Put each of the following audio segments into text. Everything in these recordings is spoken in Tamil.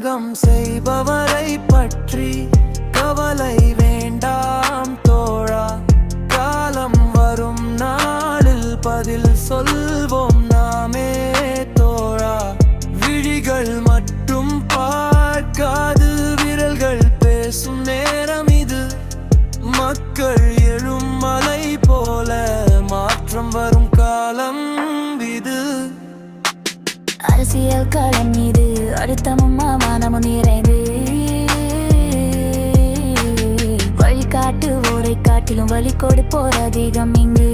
கலகம் செய்பவரை பற்றி கவலை வேண்டாம் தோழா. காலம் வரும் நாளில் பதில் சொல்வோம் நாமே தோழா. விழிகள் மட்டும் பார்க்காது விரல்கள் பேசும் நேரம் இது. மக்கள் எழும் மலை போல மாற்றம் வரும் காலம் இது. அரசியல் களம் மீது அழுத்தமும் அவமானமும் நிறைந்து வழிகாட்டுவோரை காட்டிலும் வழி கொடுப்போர் அதிகம் இங்கு.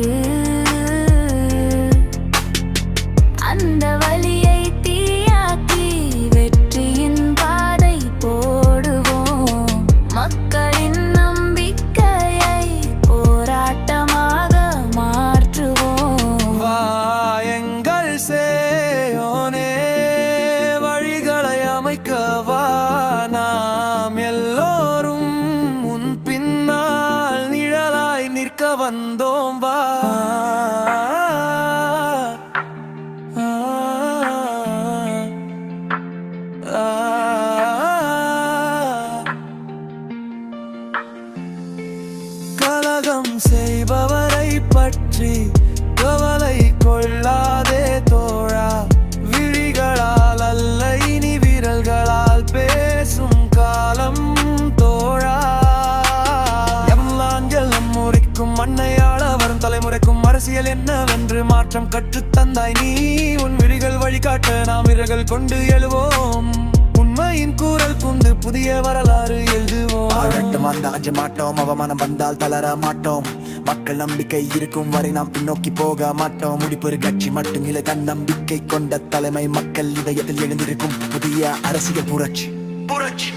அந்த வழியை தீயாக்கி வெற்றியின் பாதை போடுவோம். மக்களின் நம்பிக்கையை போராட்டமாக மாற்றுவோம். வாயங்கள் சேயோனே வழிகளை அமைக்கவா. நாம் எல்லோரும் முன் பின்னால் நிழலாய் நிற்க வந்தோம் வா. கலகம் செய்பவரை பற்றி கவலை கொள்ளாதே தோழா. விழிகளால் அல்ல இனி விரல்களால் பேசும் காலம் தோழா. எல்லாம் முறைக்கும் மண்ணையாள வரும் தலைமுறைக்கும் அரசியல் என்னவென்று மாற்றம் கற்றுத்தந்தாய் நீ. உன் விழிகள் வழிகாட்ட நாம் விரல்கள் கொண்டு எழுவோம். உண்மையின் கூறல் கொண்டு புதிய வரலாறு எழுதுவோம். அஞ்ச மாட்டோம், அவமானம் வந்தால் தளர மாட்டோம். மக்கள் நம்பிக்கை இருக்கும் வரை நாம் பின்னோக்கி போக மாட்டோம். முடிப்பொரு கட்சி மட்டும் இல்லை, தன் நம்பிக்கை கொண்ட தலைமை மக்கள் இதயத்தில் எழுந்திருக்கும் புதிய அரசியல் புரட்சி. புரட்சி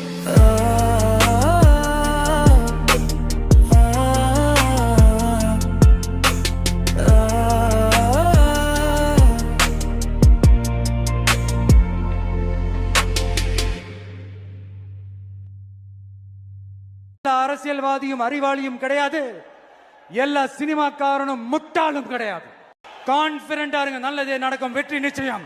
அரசியல்வாதியும் அறிவாளியும் கிடையாது, எல்லா சினிமாக்காரனும் முட்டாளும் கிடையாது. கான்பிடண்டா இருங்க, நல்லதே நடக்கும், வெற்றி நிச்சயம்.